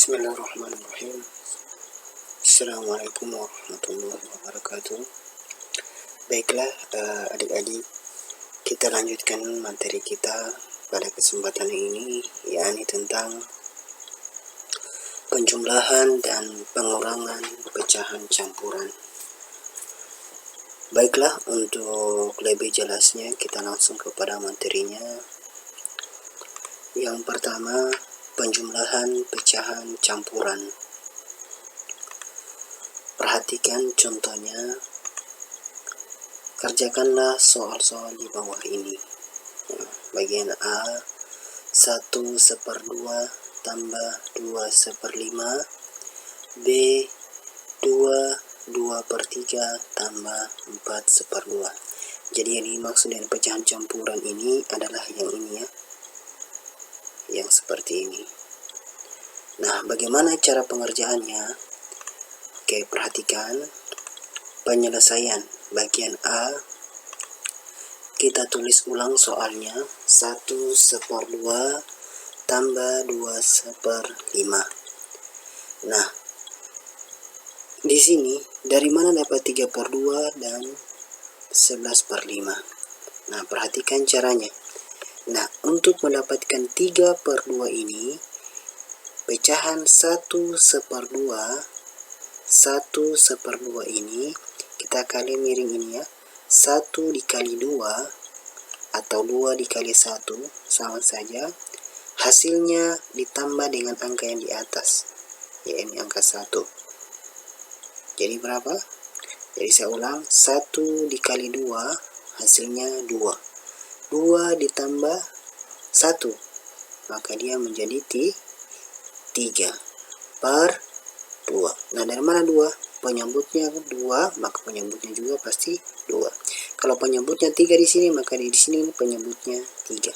Bismillahirrahmanirrahim. Assalamualaikum warahmatullahi wabarakatuh. Baiklah adik-adik, kita lanjutkan materi kita pada kesempatan ini, yakni tentang penjumlahan dan pengurangan pecahan campuran. Baiklah, untuk lebih jelasnya kita langsung kepada materinya. Yang pertama, penjumlahan pecahan campuran. Perhatikan contohnya. Kerjakanlah soal-soal di bawah ini. Bagian A, 1/2 tambah 2/5. B, 2/3 tambah 4/2. Jadi yang dimaksud dengan pecahan campuran ini adalah yang ini ya, yang seperti ini. Nah, bagaimana cara pengerjaannya? Oke, perhatikan penyelesaian bagian A. Kita tulis ulang soalnya. 1/2 tambah 2/5. Nah, di sini dari mana dapat 3/2 dan 11/5? Nah, perhatikan caranya. Nah, untuk mendapatkan 3/2 ini, pecahan 1/2 ini kita kali miring ini ya. 1 dikali 2 atau 2 dikali 1 sama saja. Hasilnya ditambah dengan angka yang di atas, yakni angka 1. Jadi berapa? Jadi saya ulang, 1 dikali 2 hasilnya 2. 2 ditambah 1, maka dia menjadi 3/2. Nah, dari mana 2? Penyebutnya 2, maka penyebutnya juga pasti 2. Kalau penyebutnya 3 di sini, maka di sini penyebutnya 3.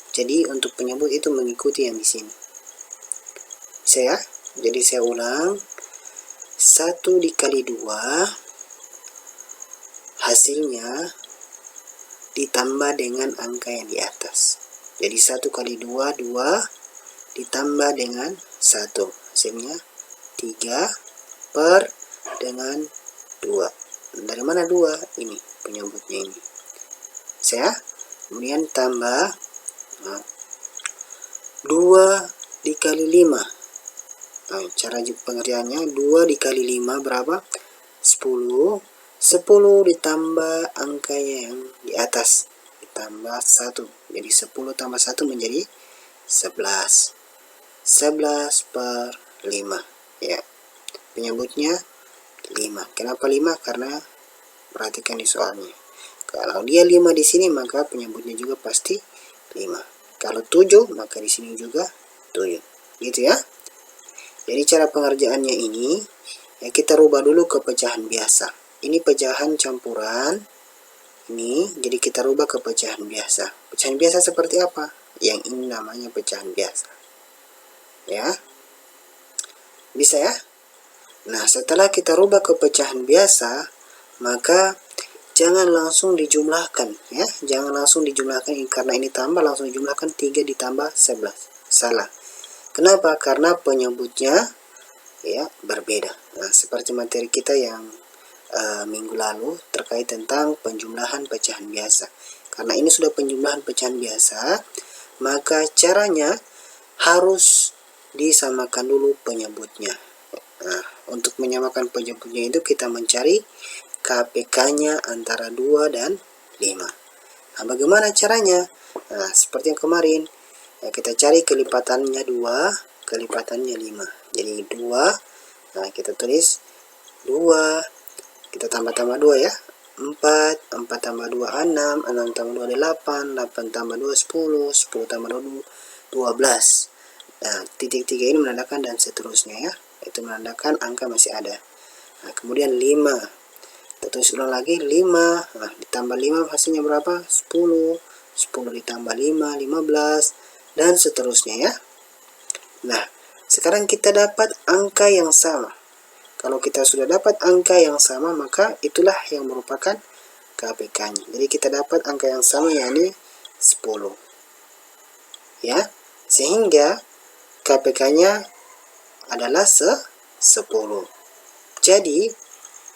Jadi untuk penyebut itu mengikuti yang di sini. Jadi saya ulang, 1 dikali 2 hasilnya ditambah dengan angka yang di atas. Jadi 1 kali 2, 2 ditambah dengan 1. Hasilnya 3 dengan 2. Dari mana 2? Ini penyebutnya ini. Kemudian tambah 2 dikali 5. Nah, cara pengerjaannya 2 dikali 5 berapa? 10. 10 ditambah angka yang di atas, ditambah 1. Jadi 10 tambah 1 menjadi 11. 11/5 ya. Penyebutnya 5. Kenapa 5? Karena perhatikan di soalnya. Kalau dia 5 di sini, maka penyebutnya juga pasti 5. Kalau 7, maka di sini juga 7. Gitu ya. Jadi cara pengerjaannya ini ya, kita rubah dulu ke pecahan biasa. Ini pecahan campuran. Ini jadi kita rubah ke pecahan biasa. Pecahan biasa seperti apa? Yang ini namanya pecahan biasa. Ya. Bisa ya? Nah, setelah kita rubah ke pecahan biasa, maka jangan langsung dijumlahkan ya. Jangan langsung dijumlahkan karena ini tambah langsung dijumlahkan 3 ditambah 11. Salah. Kenapa? Karena penyebutnya ya berbeda. Nah, seperti materi kita yang minggu lalu terkait tentang penjumlahan pecahan biasa. Karena ini sudah penjumlahan pecahan biasa, maka caranya harus disamakan dulu penyebutnya. Nah, untuk menyamakan penyebutnya itu kita mencari KPK-nya antara 2 dan 5. Nah, bagaimana caranya? Nah, seperti yang kemarin, ya, kita cari kelipatannya 2, kelipatannya 5. Jadi 2, nah kita tulis 2, kita tambah-tambah 2 ya. 4, 4 tambah 2 6, 6 tambah 2 8, 8 tambah 2 10, 10 tambah 2 12. Nah, titik 3 ini menandakan dan seterusnya ya. Itu menandakan angka masih ada. Nah, kemudian 5. Kita tulis ulang lagi 5. Nah, ditambah 5 hasilnya berapa? 10. 10 ditambah 5, 15 dan seterusnya ya. Nah, sekarang kita dapat angka yang sama. Kalau kita sudah dapat angka yang sama, maka itulah yang merupakan KPK-nya. Jadi kita dapat angka yang sama, yakni 10. Ya, sehingga KPK-nya adalah 10. Jadi,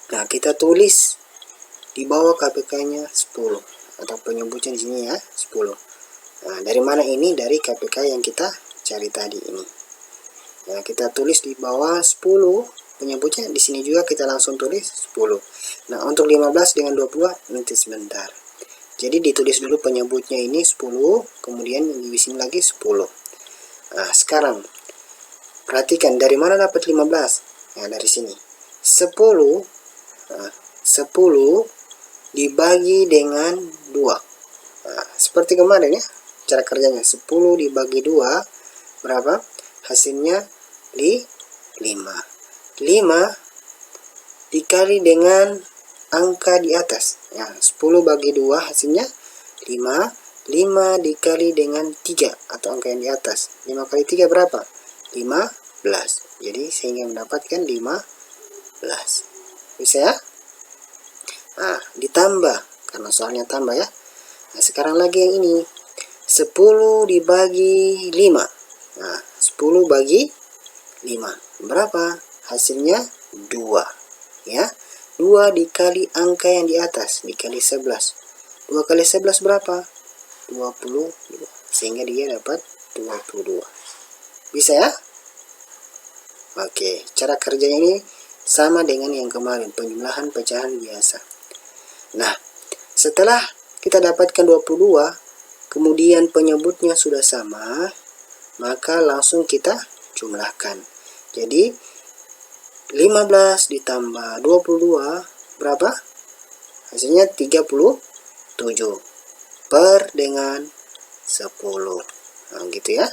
nah kita tulis di bawah KPK-nya 10 atau penyebutnya di sini ya 10. Nah, dari mana ini? Dari KPK yang kita cari tadi ini. Nah, kita tulis di bawah 10 penyebutnya, di sini juga kita langsung tulis 10. Nah, untuk 15 dengan 22 nanti sebentar. Jadi ditulis dulu penyebutnya ini 10, kemudian di sini lagi 10. Nah, sekarang perhatikan dari mana dapat 15? Nah, dari sini. 10 dibagi dengan 2. Nah, seperti kemarin ya, cara kerjanya 10 dibagi 2 berapa? Hasilnya 5. 5 dikali dengan angka di atas. Ya, 10 bagi 2 hasilnya 5. 5 dikali dengan 3 atau angka yang di atas. 5 kali 3 berapa? 15. Jadi sehingga mendapatkan 15. Bisa ya? Nah, ditambah karena soalnya tambah ya. Nah, sekarang lagi yang ini. 10 dibagi 5. Nah, 10 bagi 5. Berapa? Hasilnya 2. Ya. 2 dikali angka yang di atas, dikali 11. 2 kali 11 berapa? 22. Sehingga dia dapat 22. Bisa ya? Oke, cara kerjanya ini sama dengan yang kemarin, penjumlahan pecahan biasa. Nah, setelah kita dapatkan 22, kemudian penyebutnya sudah sama, maka langsung kita jumlahkan. Jadi, 15 ditambah 22, berapa? Hasilnya 37. Per dengan 10. Nah, gitu ya.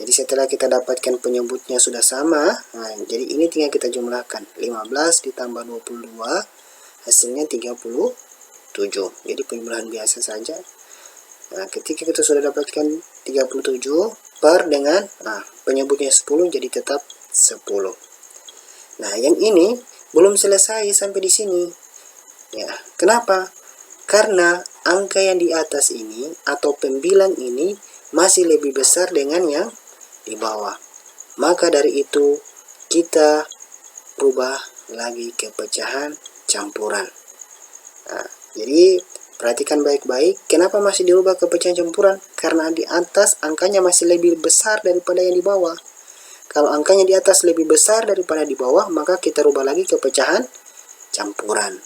Jadi setelah kita dapatkan penyebutnya sudah sama, nah, jadi ini tinggal kita jumlahkan. 15 ditambah 22, hasilnya 37. Jadi penjumlahan biasa saja. Nah, ketika kita sudah dapatkan 37 per dengan, nah, penyebutnya 10, jadi tetap 10. Nah, yang ini belum selesai sampai di sini. Ya, kenapa? Karena angka yang di atas ini atau pembilang ini masih lebih besar dengan yang di bawah. Maka dari itu kita rubah lagi ke pecahan campuran. Nah, jadi perhatikan baik-baik, kenapa masih dirubah ke pecahan campuran? Karena di atas angkanya masih lebih besar daripada yang di bawah. Kalau angkanya di atas lebih besar daripada di bawah, maka kita rubah lagi ke pecahan campuran.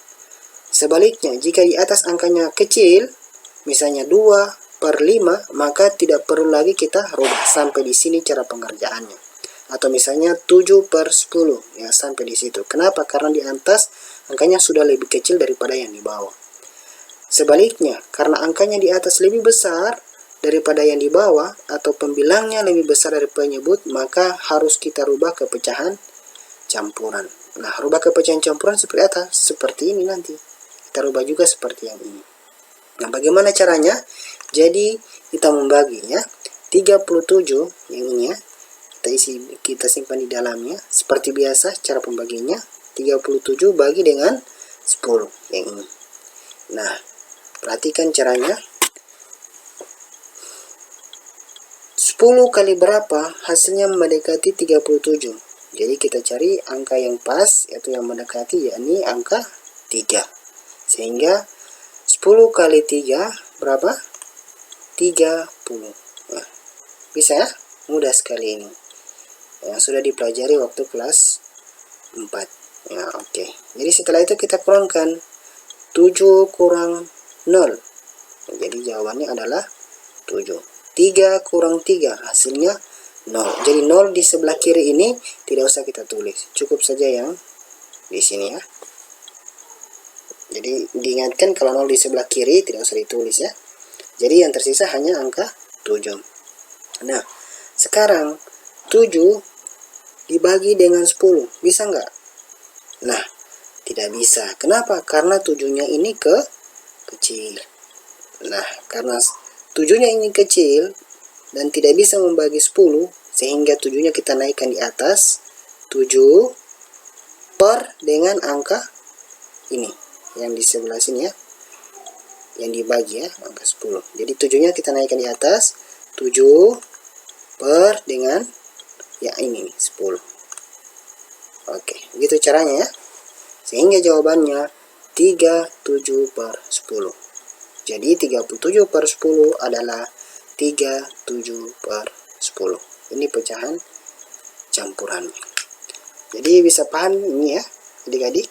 Sebaliknya, jika di atas angkanya kecil, misalnya 2/5, maka tidak perlu lagi kita rubah. Sampai di sini cara pengerjaannya. Atau misalnya 7/10, ya sampai di situ. Kenapa? Karena di atas angkanya sudah lebih kecil daripada yang di bawah. Sebaliknya, karena angkanya di atas lebih besar daripada yang di bawah, atau pembilangnya lebih besar dari penyebut, maka harus kita rubah ke pecahan campuran. Nah, rubah ke pecahan campuran seperti apa? Seperti ini nanti. Kita rubah juga seperti yang ini. Nah, bagaimana caranya? Jadi, kita membagi ya. 37 yang ini ya. Kita simpan di dalamnya. Seperti biasa cara pembagiannya. 37 bagi dengan 10 yang ini. Nah, perhatikan caranya. 10 kali berapa? Hasilnya mendekati 37. Jadi kita cari angka yang pas, yaitu yang mendekati, yakni angka 3. Sehingga 10 kali 3 berapa? 30. Nah, bisa ya? Mudah sekali ini. Ya, sudah dipelajari waktu kelas 4. Ya, oke. Jadi setelah itu kita kurangkan 7 kurang 0. Jadi jawabannya adalah 7. 3 kurang 3 hasilnya 0. Jadi 0 di sebelah kiri ini tidak usah kita tulis. Cukup saja yang di sini ya. Jadi diingatkan kalau 0 di sebelah kiri tidak usah ditulis ya. Jadi yang tersisa hanya angka 7. Nah, sekarang 7 dibagi dengan 10. Bisa nggak? Nah, tidak bisa. Kenapa? Karena 7-nya ini kecil. Nah, karena 7-nya ini kecil dan tidak bisa membagi 10, sehingga 7-nya kita naikkan di atas. 7 per dengan angka ini yang di sebelah sini ya, yang dibagi ya, angka 10. Jadi 7-nya kita naikkan di atas. 7 per dengan Ya ini nih 10. Oke, gitu caranya ya. Sehingga jawabannya 37/10. Jadi 37/10 adalah 37/10. Ini pecahan campurannya. Jadi bisa paham ini ya adik-adik,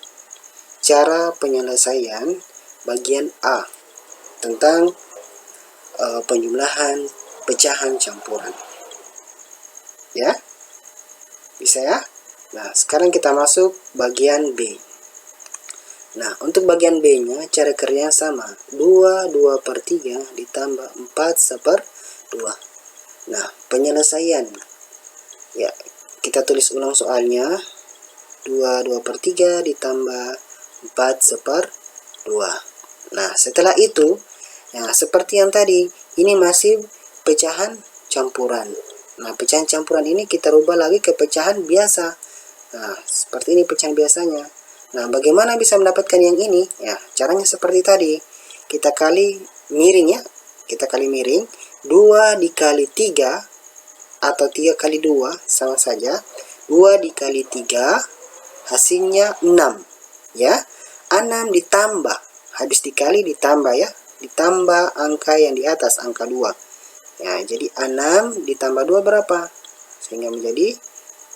cara penyelesaian bagian A tentang penjumlahan pecahan campuran. Ya, bisa ya. Nah, sekarang kita masuk bagian B. Nah, untuk bagian B-nya cara kerjanya sama. 2/3 ditambah 4/2. Nah, penyelesaian. Ya, kita tulis ulang soalnya. 2/3 ditambah 4/2. Nah, setelah itu, ya seperti yang tadi, ini masih pecahan campuran. Nah, pecahan campuran ini kita rubah lagi ke pecahan biasa. Nah, seperti ini pecahan biasanya. Nah, bagaimana bisa mendapatkan yang ini? Ya, caranya seperti tadi. Kita kali miring ya. Kita kali miring. 2 dikali 3 atau 3 kali 2 sama saja. 2 dikali 3 hasilnya 6. Ya, 6 ditambah. Habis dikali ditambah ya. Ditambah angka yang di atas, angka 2. Ya, jadi 6 ditambah 2 berapa? Sehingga menjadi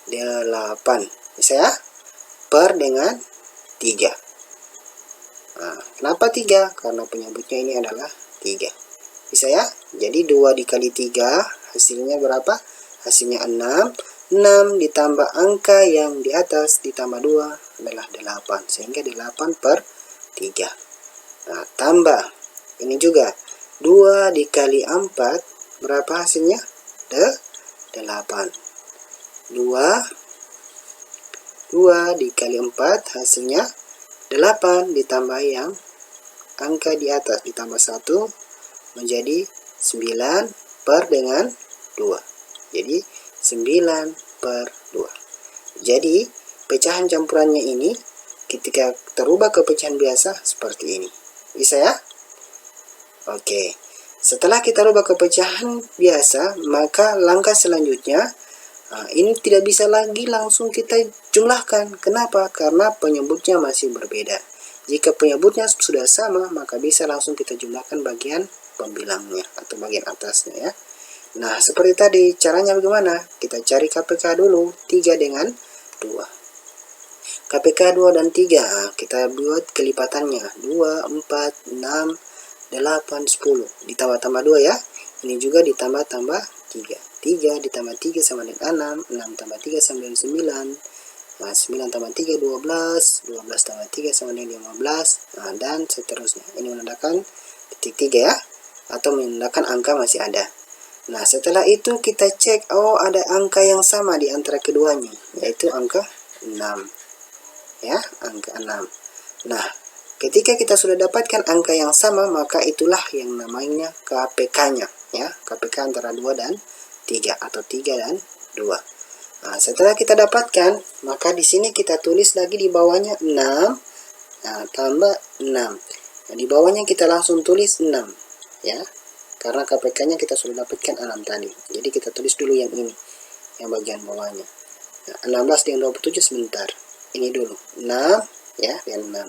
8. Bisa ya? Per dengan 3. Nah, kenapa 3? Karena penyebutnya ini adalah 3. Bisa ya? Jadi 2 dikali 3 hasilnya berapa? Hasilnya 6. 6 ditambah angka yang di atas ditambah 2 adalah 8. Sehingga 8/3. Nah, tambah. Ini juga. 2 dikali 4 berapa hasilnya? 8. 2 dikali 4 hasilnya 8 ditambah yang angka di atas ditambah 1 menjadi 9 per dengan 2. Jadi 9/2. Jadi pecahan campurannya ini ketika terubah ke pecahan biasa seperti ini. Bisa ya? Oke. Setelah kita rubah ke pecahan biasa, maka langkah selanjutnya ini tidak bisa lagi langsung kita jumlahkan. Kenapa? Karena penyebutnya masih berbeda. Jika penyebutnya sudah sama, maka bisa langsung kita jumlahkan bagian pembilangnya atau bagian atasnya ya. Nah, seperti tadi, caranya bagaimana? Kita cari KPK dulu, 3 dengan 2. KPK 2 dan 3, kita buat kelipatannya. 2, 4, 6, 8, 10. Ditambah-tambah 2 ya. Ini juga ditambah-tambah 3. 3 ditambah 3 sama dengan 6. 6 tambah 3 sama dengan 9. Nah, 9 tambah 3, 12. 12 tambah 3 sama dengan 15. Nah, dan seterusnya. Ini menandakan titik 3 ya. Atau menandakan angka masih ada. Nah, setelah itu kita cek, oh ada angka yang sama di antara keduanya. Yaitu angka 6. Ya, angka 6. Nah, ketika kita sudah dapatkan angka yang sama, maka itulah yang namanya KPK-nya. Ya, KPK antara 2 dan 3 atau 3 dan 2. Nah, setelah kita dapatkan, maka di sini kita tulis lagi di bawahnya 6. Nah, tambah 6. Nah, di bawahnya kita langsung tulis 6. Ya, karena KPK-nya kita sudah dapatkan 6 tadi. Jadi kita tulis dulu yang ini, yang bagian bawahnya. Nah, 16 dengan 27 sebentar. Ini dulu, 6 ya, dan 6.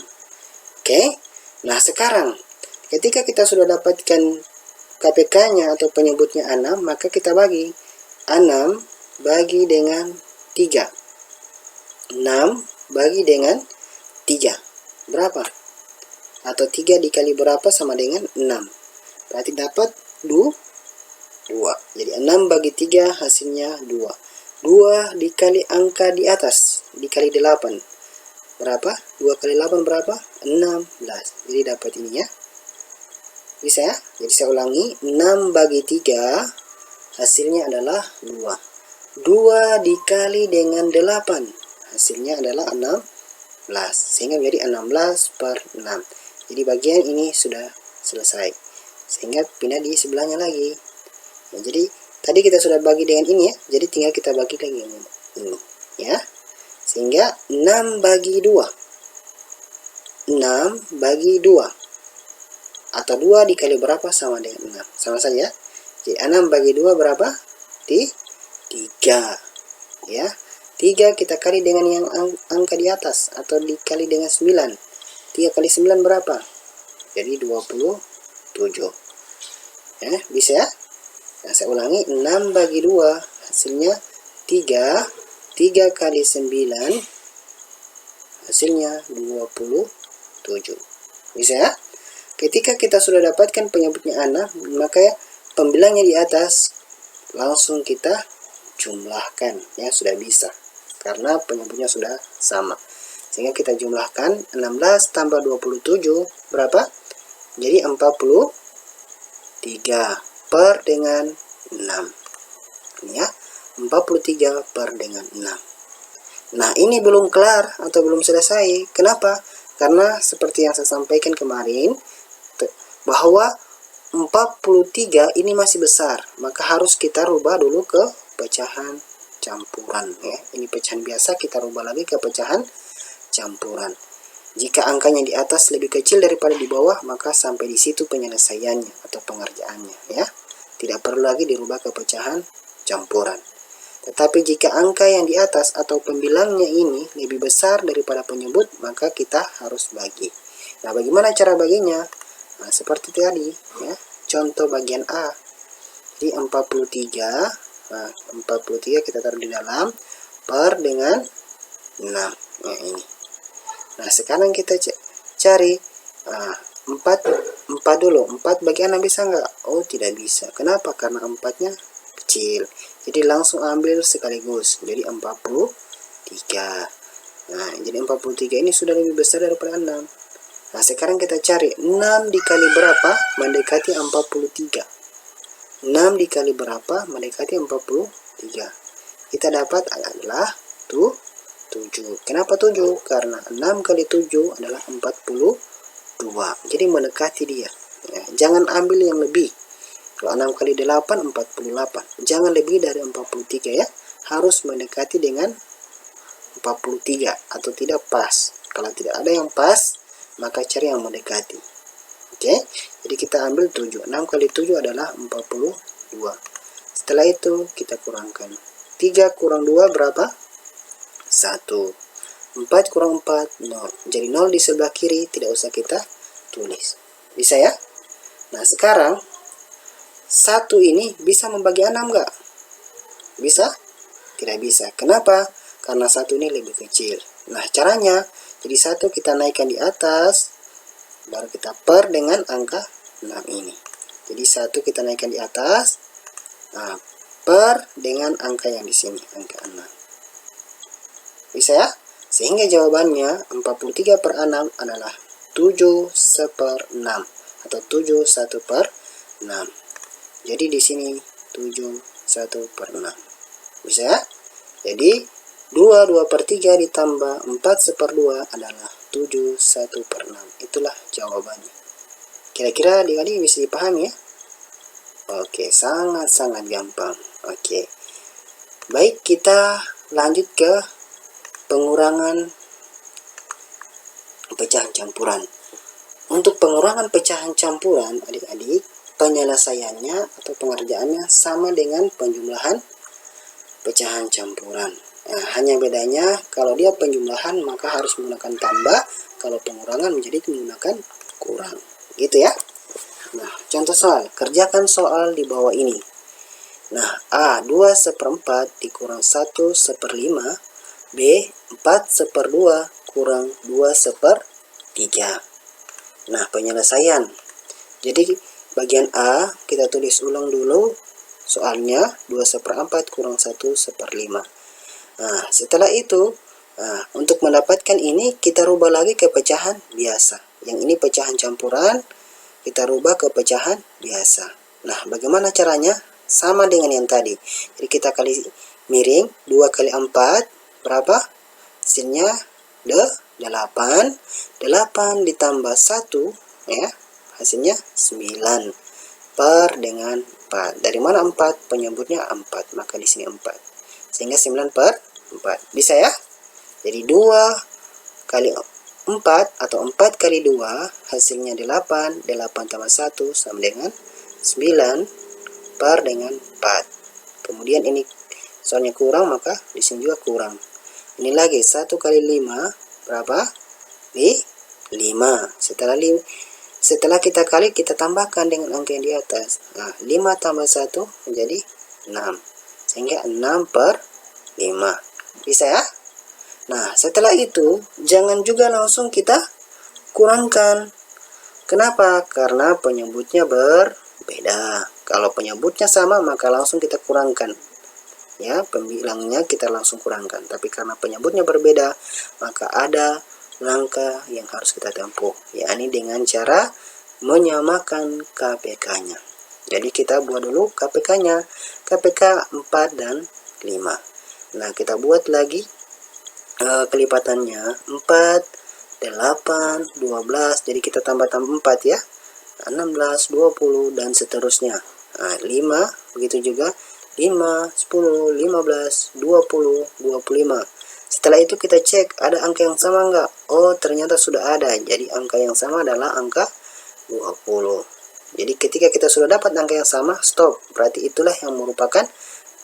Oke. Nah, sekarang ketika kita sudah dapatkan KPK-nya atau penyebutnya 6, maka kita bagi 6 bagi dengan 3. 6 bagi dengan 3. Berapa? Atau 3 dikali berapa sama dengan 6. Berarti dapat 2. Jadi 6 bagi 3 hasilnya 2. 2 dikali angka di atas, dikali 8. Berapa? 2 kali 8 berapa? 16. Jadi dapat ini ya. Bisa ya? Jadi saya ulangi, 6 bagi 3 hasilnya adalah 2. 2 dikali dengan 8 hasilnya adalah 16. Sehingga menjadi 16/6. Jadi bagian ini sudah selesai. Sehingga pindah di sebelahnya lagi. Nah, jadi tadi kita sudah bagi dengan ini ya. Jadi tinggal kita bagi lagi ini ya. Sehingga 6 bagi 2. 6 bagi 2. Atau 2 dikali berapa sama dengan 6. Sama saja. Jadi 6 bagi 2 berapa? 3. ya. 3 kita kali dengan yang angka di atas atau dikali dengan 9. 3 kali 9 berapa? Jadi 27. Ya, bisa ya? Nah, saya ulangi, 6 bagi 2 hasilnya 3. 3 kali 9 hasilnya 27. Bisa ya? Ketika kita sudah dapatkan penyebutnya 6, maka ya, pembilangnya di atas langsung kita jumlahkan, ya sudah bisa. Karena penyebutnya sudah sama. Sehingga kita jumlahkan 16 tambah 27 berapa? Jadi 43 per dengan 6. Ini ya, 43 per dengan 6. Nah, ini belum kelar atau belum selesai. Kenapa? Karena seperti yang saya sampaikan kemarin, bahwa 43 ini masih besar. Maka harus kita rubah dulu ke pecahan campuran, ya. Ini pecahan biasa, kita rubah lagi ke pecahan campuran. Jika angkanya di atas lebih kecil daripada di bawah, maka sampai di situ penyelesaiannya atau pengerjaannya, ya. Tidak perlu lagi dirubah ke pecahan campuran. Tetapi jika angka yang di atas atau pembilangnya ini lebih besar daripada penyebut, maka kita harus bagi. Nah, bagaimana cara baginya? Nah, seperti tadi, ya. Contoh bagian A. Jadi 43. Nah, 43 kita taruh di dalam, per dengan 6. Nah, ini. Nah, sekarang kita cari 4 dulu. 4 bagi 6 bisa nggak? Oh, tidak bisa. Kenapa? Karena 4-nya kecil. Jadi langsung ambil sekaligus. Jadi 43. Nah, jadi 43 ini sudah lebih besar daripada 6. Nah, sekarang kita cari 6 dikali berapa mendekati 43. 6 dikali berapa mendekati 43. Kita dapat adalah 7. Kenapa 7? Karena 6 kali 7 adalah 42. Jadi mendekati dia. Ya, jangan ambil yang lebih. Kalau 6 kali 8, 48. Jangan lebih dari 43 ya. Harus mendekati dengan 43 atau tidak pas. Kalau tidak ada yang pas, maka cari yang mendekati. Oke, jadi kita ambil 7. 6 kali 7 adalah 42. Setelah itu kita kurangkan. 3 kurang 2 berapa? 1. 4 kurang 4, 0. Jadi 0 di sebelah kiri tidak usah kita tulis. Bisa ya? Nah, sekarang 1 ini bisa membagi 6 enggak? Bisa? Tidak bisa. Kenapa? Karena 1 ini lebih kecil. Nah, caranya, jadi 1 kita naikkan di atas, baru kita per dengan angka 6 ini. Jadi 1 kita naikkan di atas, nah, per dengan angka yang di sini, angka 6. Bisa ya? Sehingga jawabannya 43 per 6 adalah 7/6 atau 7/1/6. Jadi di sini 7/1/6. Bisa ya? Jadi 2/3 ditambah 4/2 adalah 7/1/6. Itulah jawabannya. Kira-kira adik-adik bisa dipahami ya? Oke, sangat-sangat gampang. Oke. Baik, kita lanjut ke pengurangan pecahan campuran. Untuk pengurangan pecahan campuran, adik-adik, penyelesaiannya atau pengerjaannya sama dengan penjumlahan pecahan campuran. Nah, hanya bedanya kalau dia penjumlahan maka harus menggunakan tambah, kalau pengurangan menjadi menggunakan kurang. Gitu ya. Nah, contoh soal, kerjakan soal di bawah ini. Nah, A 2/4 dikurang 1/5, B 4/2 kurang 2/3. Nah, penyelesaian. Jadi bagian A kita tulis ulang dulu soalnya, 2/4 kurang 1/5. Nah, setelah itu, untuk mendapatkan ini kita rubah lagi ke pecahan biasa. Yang ini pecahan campuran, kita rubah ke pecahan biasa. Nah, bagaimana caranya? Sama dengan yang tadi. Jadi kita kali miring, 2 kali 4 berapa? Hasilnya 8. 8 ditambah 1 ya, hasilnya 9 per dengan 4. Dari mana 4? Penyebutnya 4, maka di sini 4. Sehingga 9 per 4. Bisa ya? Jadi 2 kali 4 atau 4 kali 2 hasilnya 8. 8 tambah 1 sama dengan 9 per dengan 4. Kemudian ini soalnya kurang maka di sini juga kurang. Ini lagi 1 kali 5 berapa? 5. Setelah kita kali, kita tambahkan dengan angka yang di atas. Nah, 5 tambah 1 menjadi 6. Sehingga 6 per 5. Bisa ya? Nah, setelah itu jangan juga langsung kita kurangkan. Kenapa? Karena penyebutnya berbeda. Kalau penyebutnya sama maka langsung kita kurangkan. Ya, pembilangnya kita langsung kurangkan. Tapi karena penyebutnya berbeda, maka ada langkah yang harus kita tempuh, yakni dengan cara menyamakan KPK-nya. Jadi kita buat dulu KPK-nya, KPK 4 dan 5. Nah, kita buat lagi kelipatannya 4, 8, 12, jadi kita tambah 4 ya, 16, 20, dan seterusnya. Nah, 5, begitu juga 5, 10, 15, 20, 25. Setelah itu kita cek ada angka yang sama enggak? Oh, ternyata sudah ada. Jadi angka yang sama adalah angka 20. Jadi ketika kita sudah dapat angka yang sama, stop. Berarti itulah yang merupakan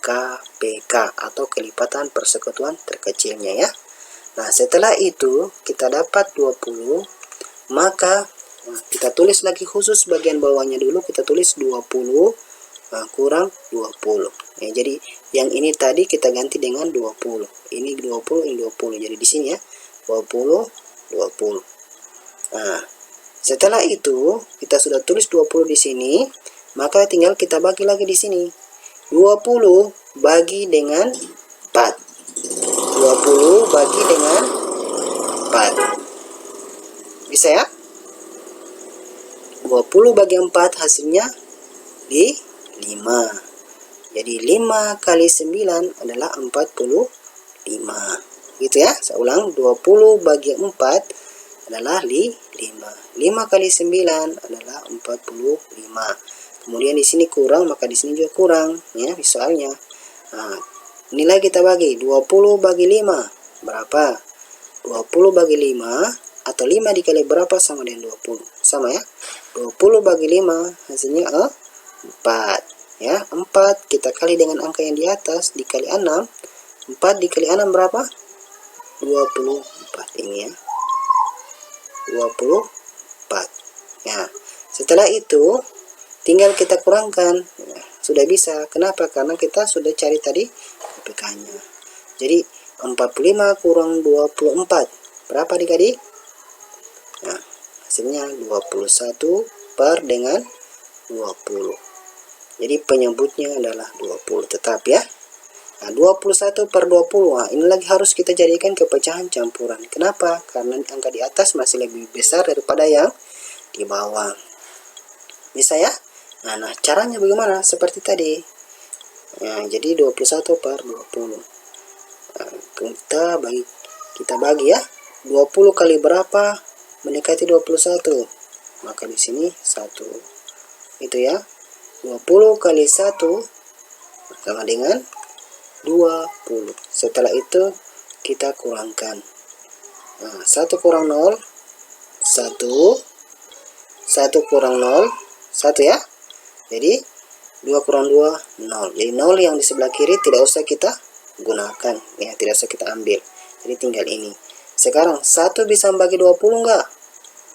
KPK atau kelipatan persekutuan terkecilnya ya. Nah, setelah itu kita dapat 20, maka kita tulis lagi khusus bagian bawahnya dulu, kita tulis 20 kurang 20. Ya, jadi yang ini tadi kita ganti dengan 20. Ini 20, ini 20. Jadi di sini ya, 20, 20. Nah, setelah itu kita sudah tulis 20 di sini, maka tinggal kita bagi lagi di sini. 20 bagi dengan 4. 20 bagi dengan 4. Bisa ya? 20 bagi 4 hasilnya di 5. Jadi 5 kali 9 adalah 45. Gitu ya. Saya ulang, 20 bagi 4 adalah 5. 5 kali 9 adalah 45. Kemudian di sini kurang, maka di sini juga kurang ya soalnya. Nah, nilai kita bagi 20 bagi 5 berapa? 20 bagi 5 atau 5 dikali berapa sama dengan 20? Sama ya. 20 bagi 5 hasilnya 4 ya. 4 kita kali dengan angka yang di atas dikali 6. 4 dikali 6 berapa? 24 ini ya. 24. Ya. Setelah itu tinggal kita kurangkan. Ya, sudah bisa. Kenapa? Karena kita sudah cari tadi KPK-nya. Jadi 45 kurang 24 berapa dikali? Nah, hasilnya 21 per dengan 20. Jadi penyebutnya adalah 20 tetap ya. Nah, 21 per 20. Nah, ini lagi harus kita jadikan kepecahan campuran. Kenapa? Karena angka di atas masih lebih besar daripada yang di bawah. Bisa ya? Nah, caranya bagaimana? Seperti tadi. Nah, jadi 21 per 20. Nah, kita bagi ya. 20 kali berapa mendekati 21? Maka di sini 1. Itu ya. 20 kali 1 sama dengan 20. Setelah itu kita kurangkan. Nah, 1 kurang 0 1. 1 kurang 0 1 ya. Jadi 2 kurang 2 0. Jadi 0 yang di sebelah kiri tidak usah kita gunakan ya, tidak usah kita ambil. Jadi tinggal ini. Sekarang 1 bisa membagi 20 enggak?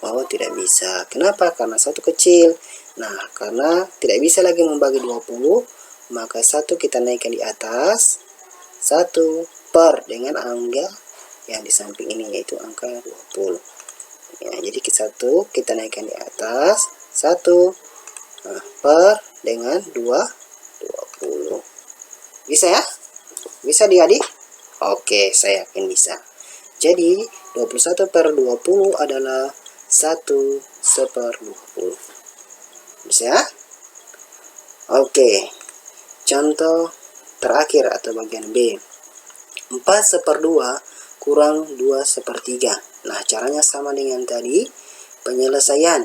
Oh, tidak bisa. Kenapa? Karena 1 kecil. Nah, karena tidak bisa lagi membagi 20, maka 1 kita naikkan di atas. 1 per dengan angka yang di samping ini, yaitu angka 20. Ya, jadi 1 kita naikkan di atas. 1 per dengan 20. Bisa ya? Bisa adik-adik? Oke, saya yakin bisa. Jadi 21 per 20 adalah 1/20. Bisa ya? Oke, contoh terakhir atau bagian B. 4/2 kurang 2/3. Nah, caranya sama dengan tadi, penyelesaian.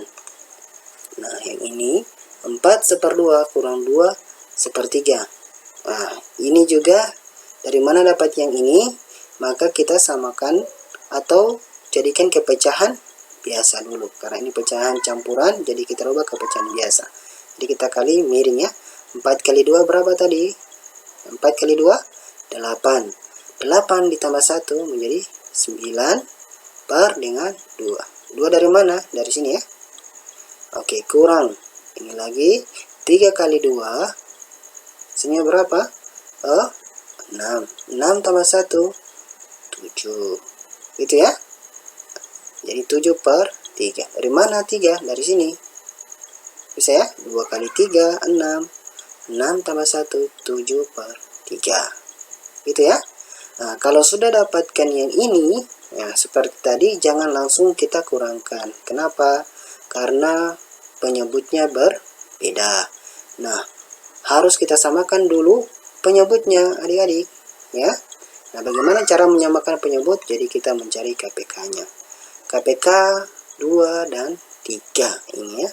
Nah, yang ini 4/2 kurang 2/3. Nah, ini juga dari mana dapat yang ini? Maka kita samakan atau jadikan kepecahan biasa dulu. Karena ini pecahan campuran, jadi kita rubah ke pecahan biasa. Jadi kita kali miring ya. 4 kali 2 berapa tadi? 4 kali 2 8. 8 ditambah 1 menjadi 9 per dengan 2. 2 dari mana? Dari sini ya. Oke, kurang. Ini lagi 3 kali 2 hasilnya berapa? 6. 6 tambah 1 7. Gitu ya. Jadi 7 per 3. Dari mana 3? Dari sini. Bisa ya? 2 kali 3 6. 6 tambah 1 7 per 3. Gitu ya. Nah, kalau sudah dapatkan yang ini, ya seperti tadi, jangan langsung kita kurangkan. Kenapa? Karena penyebutnya berbeda. Nah, harus kita samakan dulu penyebutnya, adik-adik. Ya. Nah, bagaimana cara menyamakan penyebut? Jadi kita mencari KPK-nya. KPK 2 dan 3 ini ya.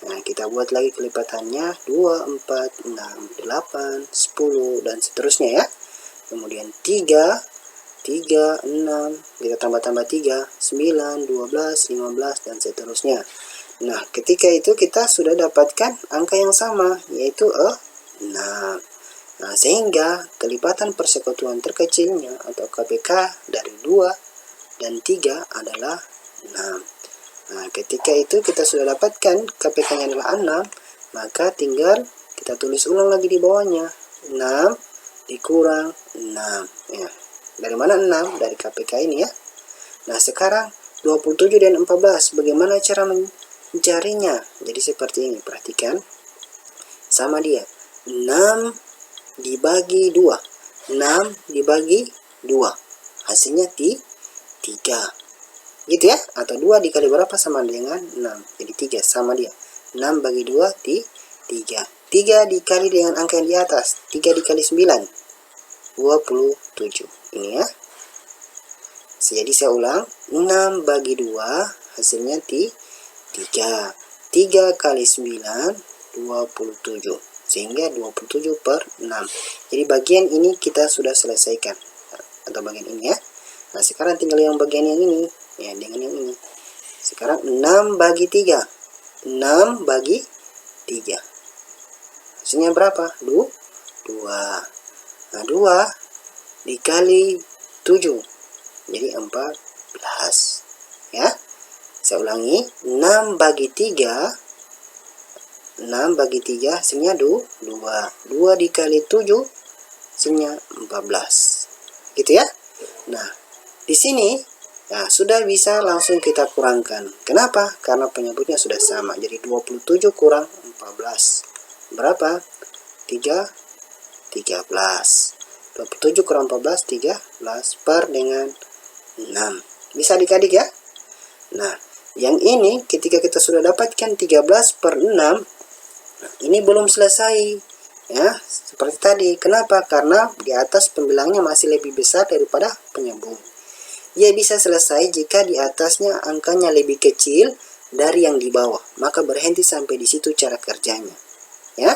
Nah, kita buat lagi kelipatannya 2, 4, 6, 8, 10 dan seterusnya ya. Kemudian 3, 6, kita tambah-tambah 3, 9, 12, 15 dan seterusnya. Nah, ketika itu kita sudah dapatkan angka yang sama, yaitu 6. Nah, sehingga kelipatan persekutuan terkecilnya atau KPK dari 2 dan 3 adalah 6. Nah, ketika itu kita sudah dapatkan KPK-nya adalah 6, maka tinggal kita tulis ulang lagi di bawahnya. 6 dikurang 6. Ya. Dari mana 6? Dari KPK ini ya. Nah, sekarang 27 dan 14. Bagaimana cara mencarinya? Jadi seperti ini, perhatikan. Sama dia. 6 dibagi 2. 6 dibagi 2. Hasilnya 3. Gitu ya. Atau 2 dikali berapa sama dengan 6. Jadi 3 sama dia. 6 bagi 2 3. 3 dikali dengan angka yang di atas. 3 dikali 9. 27. Ini ya. Jadi saya ulang. 6 bagi 2 hasilnya 3. 3 kali 9 27. Sehingga 27 per 6. Jadi bagian ini kita sudah selesaikan. Atau bagian ini ya. Nah, sekarang tinggal yang bagian yang ini. Ya, dengan yang ini. Sekarang 6 bagi 3. 6 bagi 3. Hasilnya berapa? 2. Nah, 2 dikali 7. Jadi 14. Ya. Saya ulangi. 6 bagi 3. 6 bagi 3 hasilnya 2. 2 dikali 7 hasilnya 14. Gitu ya. Nah, di sini ya sudah bisa langsung kita kurangkan. Kenapa? Karena penyebutnya sudah sama. Jadi 27 kurang 14. Berapa? 13. 27 kurang 14, 13 per dengan 6. Bisa adik-adik ya? Nah, yang ini ketika kita sudah dapatkan 13 per 6, ini belum selesai. Ya, seperti tadi. Kenapa? Karena di atas pembilangnya masih lebih besar daripada penyebut. Ia bisa selesai jika di atasnya angkanya lebih kecil dari yang di bawah. Maka berhenti sampai di situ cara kerjanya. Ya.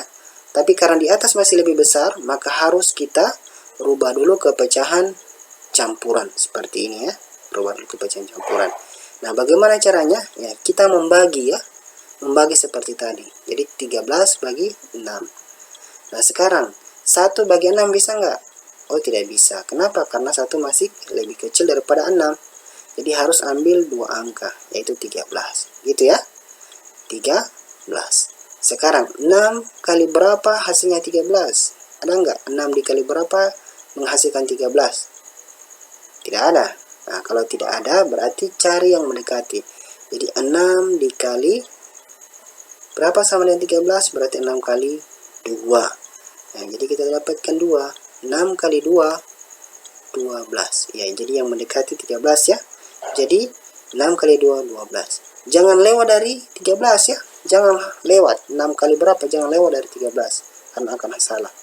Tapi karena di atas masih lebih besar, maka harus kita rubah dulu ke pecahan campuran. Seperti ini ya. Rubah dulu ke pecahan campuran. Nah, bagaimana caranya? Ya, kita membagi ya. Membagi seperti tadi. Jadi 13 bagi 6. Nah, sekarang 1 bagi 6 bisa nggak? Oh, tidak bisa. Kenapa? Karena 1 masih lebih kecil daripada 6. Jadi harus ambil 2 angka, yaitu 13. Gitu ya. 13. Sekarang 6 kali berapa hasilnya 13? Ada nggak? 6 dikali berapa menghasilkan 13? Tidak ada. Nah, kalau tidak ada berarti cari yang mendekati. Jadi 6 dikali berapa sama dengan 13? Berarti 6 kali 2. Nah, jadi kita dapatkan 2. 6 kali 2, 12. Ya, jadi yang mendekati 13 ya. Jadi 6 kali 2, 12. Jangan lewat dari 13 ya. Jangan lewat. 6 kali berapa? Jangan lewat dari 13. Karena akan salah.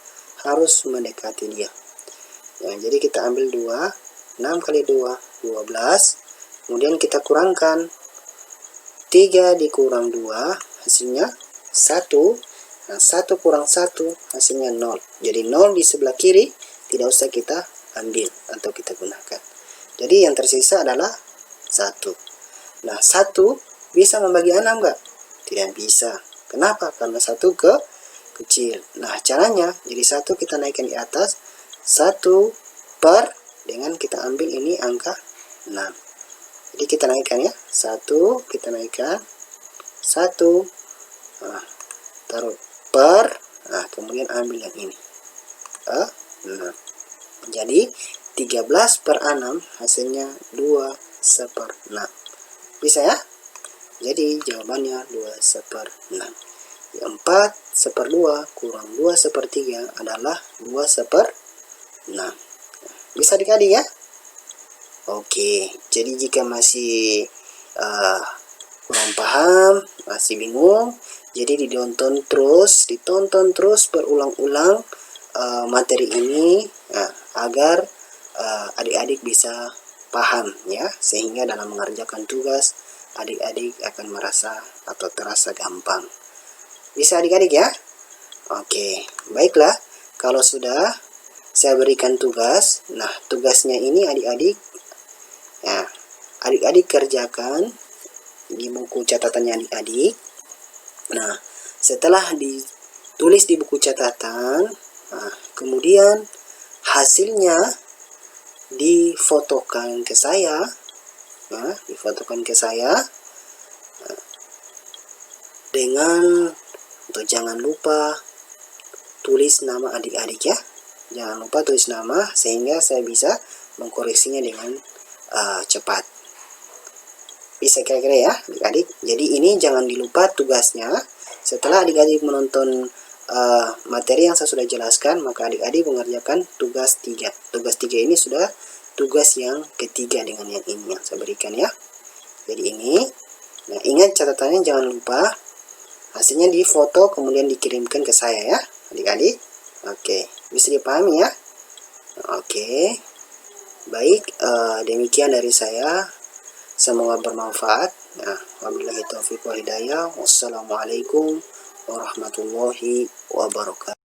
Harus mendekati dia. Ya, jadi kita ambil 2. 6 kali 2, 12. Kemudian kita kurangkan. 3 dikurang 2. Hasilnya 1. Nah, 1 kurang 1 hasilnya 0. Jadi 0 di sebelah kiri tidak usah kita ambil atau kita gunakan. Jadi yang tersisa adalah 1. Nah, 1 bisa membagi 6 enggak? Tidak bisa. Kenapa? Karena 1 kecil. Nah, caranya jadi 1 kita naikkan di atas, 1 per, dengan kita ambil ini angka 6. Jadi kita naikkan ya, 1 kita naikkan 1, nah, taruh per, nah kemudian ambil yang ini 6. Jadi 13 per 6 hasilnya 2/6. Bisa ya? Jadi jawabannya 2/6. 4/2 kurang 2/3 adalah 2/6. Bisa adik-adik ya? Oke, jadi jika masih kurang paham, masih bingung, jadi ditonton terus berulang-ulang materi ini agar adik-adik bisa paham ya, sehingga dalam mengerjakan tugas adik-adik akan merasa atau terasa gampang. Bisa adik-adik ya? Oke, baiklah. Kalau sudah saya berikan tugas, nah tugasnya ini adik-adik ya, adik-adik kerjakan di buku catatannya adik-adik. Nah, setelah ditulis di buku catatan, nah, kemudian hasilnya difotokan ke saya, nah, difotokan ke saya dengan, atau jangan lupa tulis nama adik-adik ya, jangan lupa tulis nama sehingga saya bisa mengkoreksinya dengan cepat. Bisa kira-kira ya adik-adik. Jadi ini jangan dilupa tugasnya. Setelah adik-adik menonton materi yang saya sudah jelaskan, maka adik-adik mengerjakan tugas 3. Tugas 3 ini sudah tugas yang ketiga dengan yang ini yang saya berikan ya. Jadi ini, nah ingat catatannya jangan lupa hasilnya difoto kemudian dikirimkan ke saya ya adik-adik. Oke, bisa dipahami ya. Oke, baik, demikian dari saya. Semoga bermanfaat. Nah, wabillahi taufiq wal hidayah. Wassalamualaikum warahmatullahi wabarakatuh.